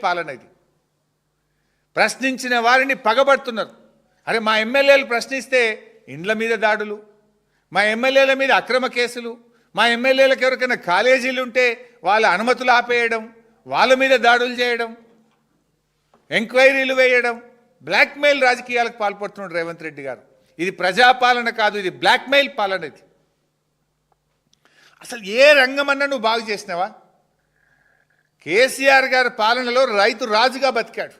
పాలన ఇది. ప్రశ్నించిన వారిని పగబడుతున్నారు. అరే మా ఎమ్మెల్యేలు ప్రశ్నిస్తే ఇండ్ల మీద దాడులు, మా ఎమ్మెల్యేల మీద అక్రమ కేసులు, మా ఎమ్మెల్యేలకు ఎవరికైనా కాలేజీలు ఉంటే వాళ్ళ అనుమతులు ఆపేయడం, వాళ్ళ మీద దాడులు చేయడం, ఎంక్వైరీలు వేయడం, బ్లాక్మెయిల్ రాజకీయాలకు పాల్పడుతున్నాడు రేవంత్ రెడ్డి గారు. ఇది ప్రజాపాలన కాదు, ఇది బ్లాక్మెయిల్ పాలన. ఇది అసలు ఏ రంగమన్నా నువ్వు బాగు చేసినావా? కేసీఆర్ గారి పాలనలో రైతు రాజుగా బతికాడు.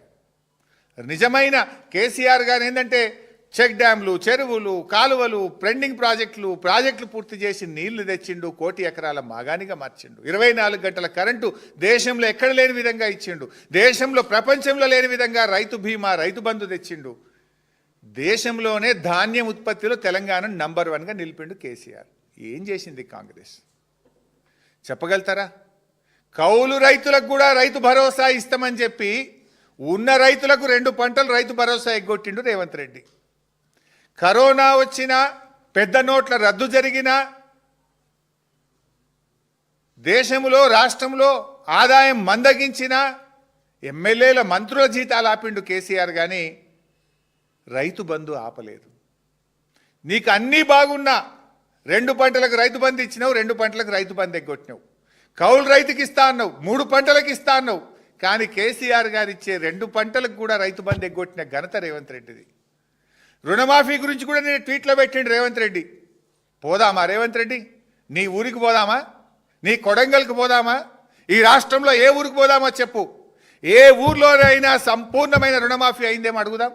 నిజమైన కేసీఆర్ గారు ఏంటంటే చెక్ డ్యాంలు, చెరువులు, కాలువలు, పెండింగ్ ప్రాజెక్టులు పూర్తి చేసి నీళ్లు తెచ్చిండు, 1 కోటి ఎకరాల మాగానిగా మార్చిండు, 24 గంటల కరెంటు దేశంలో ఎక్కడ లేని విధంగా ఇచ్చిండు, దేశంలో ప్రపంచంలో లేని విధంగా రైతు బీమా, రైతు బంధు తెచ్చిండు. దేశంలోనే ధాన్యం ఉత్పత్తిలో తెలంగాణ నంబర్ 1గా నిలిపిండు కేసీఆర్. ఏం చేసింది కాంగ్రెస్ చెప్పగలుగుతారా? కౌలు రైతులకు కూడా రైతు భరోసా ఇస్తామని చెప్పి ఉన్న రైతులకు 2 పంటలు రైతు భరోసా ఎగ్గొట్టిండు రేవంత్ రెడ్డి. కరోనా వచ్చినా, పెద్ద నోట్ల రద్దు జరిగినా, దేశంలో రాష్ట్రంలో ఆదాయం మందగించిన ఎమ్మెల్యేల మంత్రుల జీతాలు ఆపిండు కేసీఆర్. కానీ రైతు బంధు ఆపలేదు. నీకు అన్నీ బాగున్నా 2 పంటలకు రైతు బంధు ఇచ్చినావు, 2 పంటలకు రైతు బంధు ఎగ్గొట్టినావు. కౌలు రైతుకి ఇస్తా అన్నావు, 3 పంటలకు ఇస్తా అన్నావు. కానీ కేసీఆర్ గారు ఇచ్చే 2 పంటలకు కూడా రైతు బంధు ఎగ్గొట్టిన ఘనత రేవంత్ రెడ్డిది. రుణమాఫీ గురించి కూడా నేను ట్వీట్లో పెట్టిండు రేవంత్ రెడ్డి. పోదామా రేవంత్ రెడ్డి? నీ ఊరికి పోదామా? నీ కొడంగల్కి పోదామా? ఈ రాష్ట్రంలో ఏ ఊరికి పోదామో చెప్పు. ఏ ఊర్లోనైనా సంపూర్ణమైన రుణమాఫీ అయిందేమో అడుగుదాం.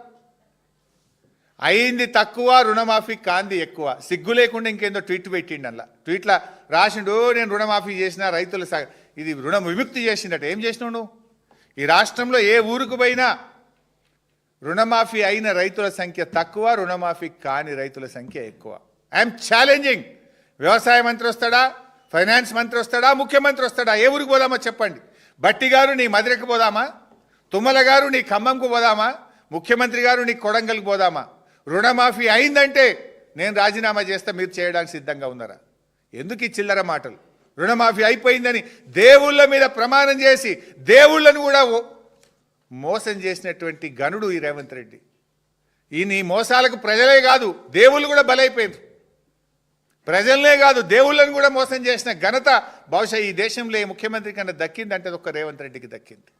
అయింది తక్కువ, రుణమాఫీ కాంది ఎక్కువ. సిగ్గు లేకుండా ఇంకేందో ట్వీట్ పెట్టిండు. అలా ట్వీట్లా రాసిండు, నేను రుణమాఫీ చేసిన రైతుల ఇది రుణ విముక్తి చేసిందట. ఏం చేసినావు నువ్వు? ఈ రాష్ట్రంలో ఏ ఊరికి పోయినా రుణమాఫీ అయిన రైతుల సంఖ్య తక్కువ, రుణమాఫీ కాని రైతుల సంఖ్య ఎక్కువ. I'm challenging. వ్యవసాయ మంత్రి వస్తాడా, ఫైనాన్స్ మంత్రి వస్తాడా, ముఖ్యమంత్రి వస్తాడా? ఏ ఊరికి పోదామో చెప్పండి. బట్టి గారు నీ మధురకు పోదామా? తుమ్మల గారు నీ ఖమ్మంకు పోదామా? ముఖ్యమంత్రి గారు నీ కొడంగల్కి పోదామా? రుణమాఫీ అయిందంటే నేను రాజీనామా చేస్తా, మీరు చేయడానికి సిద్ధంగా ఉన్నారా? ఎందుకు ఈ చిల్లర మాటలు? రుణమాఫీ అయిపోయిందని దేవుళ్ళ మీద ప్రమాణం చేసి దేవుళ్ళను కూడా మోసం చేసినటువంటి గనుడు ఈ రేవంత్ రెడ్డి. ఈ నీ మోసాలకు ప్రజలే కాదు, దేవుళ్ళు కూడా బలైపోయారు. ప్రజలనే కాదు, దేవుళ్ళను కూడా మోసం చేసిన ఘనత బహుశా ఈ దేశంలో ఏ ముఖ్యమంత్రి కన్నా దక్కిందంటే ఒక్క రేవంత్ రెడ్డికి దక్కింది.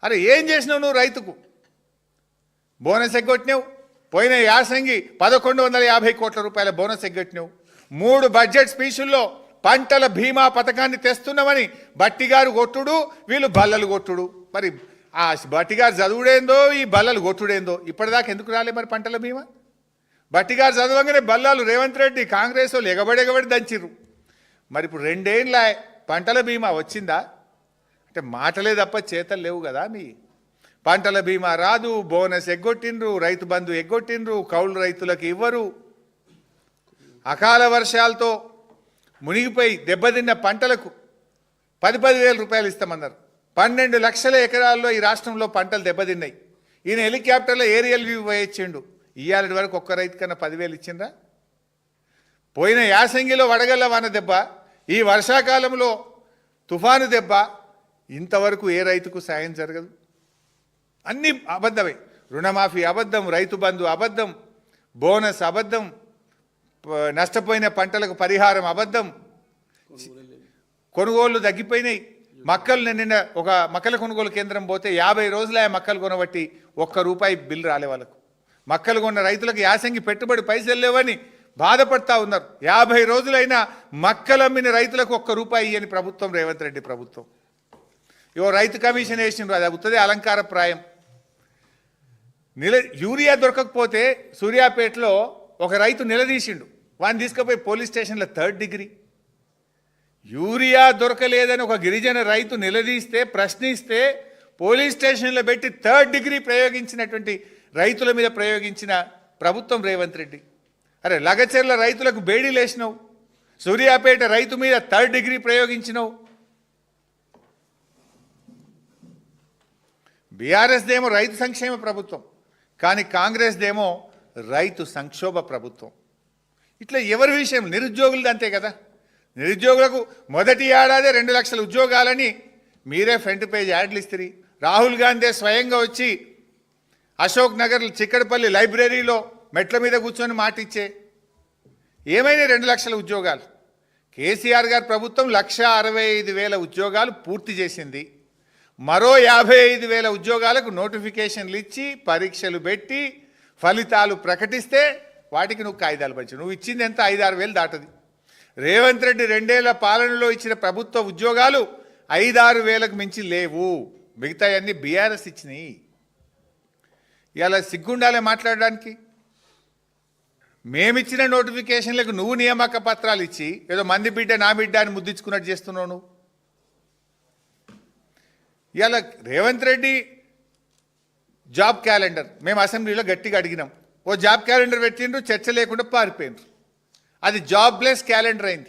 అరే ఏం చేసినావు నువ్వు? రైతుకు బోనస్ ఎగ్గొట్టినావు. పోయిన యాసంగి 1150 కోట్ల రూపాయల బోనస్ ఎగ్గొట్టినావు. 3 బడ్జెట్ స్పీచుల్లో పంటల బీమా పథకాన్ని తెస్తున్నామని బట్టిగారు కొట్టుడు, వీళ్ళు బల్లలు కొట్టుడు. మరి ఆ బట్టిగారు చదువుడేందో, ఈ బల్లలు కొట్టుడేందో. ఇప్పటిదాకా ఎందుకు రాలే మరి పంటల బీమా? బట్టిగారు చదవంగానే బల్లాలు రేవంత్ రెడ్డి కాంగ్రెస్ వాళ్ళు ఎగబడి దంచిర్రు. మరి ఇప్పుడు 2 ఏళ్ళ పంటల బీమా వచ్చిందా? అంటే మాటలే తప్ప చేతలు లేవు కదా. మీ పంటల బీమా రాదు, బోనస్ ఎగ్గొట్టిండ్రు, రైతు బంధు ఎగ్గొట్టిండ్రు, కౌలు రైతులకు ఇవ్వరు. అకాల వర్షాలతో మునిగిపోయి దెబ్బతిన్న పంటలకు 10,000 రూపాయలు ఇస్తామన్నారు. 12 లక్షల ఎకరాల్లో ఈ రాష్ట్రంలో పంటలు దెబ్బతిన్నాయి. ఈయన హెలికాప్టర్లో ఏరియల్ వ్యూ వేయించిండు. ఇవాళ వరకు ఒక్క రైతు కన్నా 10,000 ఇచ్చిండ్రా? పోయిన యాసంగిలో వడగళ్ళ వాన దెబ్బ, ఈ వర్షాకాలంలో తుఫాను దెబ్బ, ఇంతవరకు ఏ రైతుకు సాయం జరగదు. అన్నీ అబద్ధమే. రుణమాఫీ అబద్ధం, రైతు బంధు అబద్ధం, బోనస్ అబద్ధం, నష్టపోయిన పంటలకు పరిహారం అబద్ధం, కొనుగోళ్లు తగ్గిపోయినాయి. మక్కలు నిన్న ఒక మక్కల కొనుగోలు కేంద్రం పోతే 50 రోజులు ఆ మక్కలు కొనబట్టి ₹1 బిల్లు రాలే వాళ్ళకు. మక్కలు కొన్న రైతులకు యాసంగి పెట్టుబడి పైసలు లేవని బాధపడతా ఉన్నారు. 50 రోజులైనా మక్కలు అమ్మిన రైతులకు ₹1 ఇయ్యని ప్రభుత్వం రేవంత్ రెడ్డి ప్రభుత్వం. రైతు కమిషన్ వేసిండ్రు, అది అవుతుంది అలంకార ప్రాయం. యూరియా దొరకకపోతే సూర్యాపేటలో ఒక రైతు నిలదీసిండు. వాడిని తీసుకుపోయి పోలీస్ స్టేషన్లో 3rd డిగ్రీ. యూరియా దొరకలేదని ఒక గిరిజన రైతు నిలదీస్తే, ప్రశ్నిస్తే పోలీస్ స్టేషన్లో పెట్టి 3rd డిగ్రీ ప్రయోగించినటువంటి రైతుల మీద ప్రయోగించిన ప్రభుత్వం రేవంత్ రెడ్డి. అరే లగచెర్ల రైతులకు బేడీలు వేసినావు, సూర్యాపేట రైతు మీద 3rd డిగ్రీ ప్రయోగించినావు. బీఆర్ఎస్దేమో రైతు సంక్షేమ ప్రభుత్వం, కానీ కాంగ్రెస్దేమో రైతు సంక్షోభ ప్రభుత్వం. ఇట్లా ఎవరి విషయం? నిరుద్యోగులది అంతే కదా. నిరుద్యోగులకు మొదటి ఏడాదే 2 లక్షల ఉద్యోగాలని మీరే ఫ్రంట్ పేజ్ యాడ్లు ఇస్తారు. రాహుల్ గాంధీ స్వయంగా వచ్చి అశోక్ నగర్ చిక్కడపల్లి లైబ్రరీలో మెట్ల మీద కూర్చొని మాట ఇచ్చే. ఏమైనా 2 లక్షల ఉద్యోగాలు. కేసీఆర్ గారి ప్రభుత్వం 1,65,000 ఉద్యోగాలు పూర్తి చేసింది. మరో 55,000 ఉద్యోగాలకు నోటిఫికేషన్లు ఇచ్చి పరీక్షలు పెట్టి ఫలితాలు ప్రకటిస్తే వాటికి నువ్వు కాయిదాలు పంచు. నువ్వు ఇచ్చింది ఎంత? 5-6 వేలు దాటది. రేవంత్ రెడ్డి 2 ఏళ్ల పాలనలో ఇచ్చిన ప్రభుత్వ ఉద్యోగాలు 5-6 వేలకు మించి లేవు. మిగతా అన్ని బీఆర్ఎస్ ఇచ్చినాయి. ఇలా సిగ్గుండాలే మాట్లాడడానికి. మేమిచ్చిన నోటిఫికేషన్లకు నువ్వు నియామక పత్రాలు ఇచ్చి ఏదో మంది బిడ్డ నా బిడ్డ అని ముద్దించుకున్నట్టు చేస్తున్నావు నువ్వు. ఇలా రేవంత్ రెడ్డి జాబ్ క్యాలెండర్ మేము అసెంబ్లీలో గట్టిగా అడిగినాం. ఓ జాబ్ క్యాలెండర్ పెట్టిండ్రు, చర్చ లేకుండా పారిపోయిండ్రు. అది జాబ్లెస్ క్యాలెండర్ అయింది.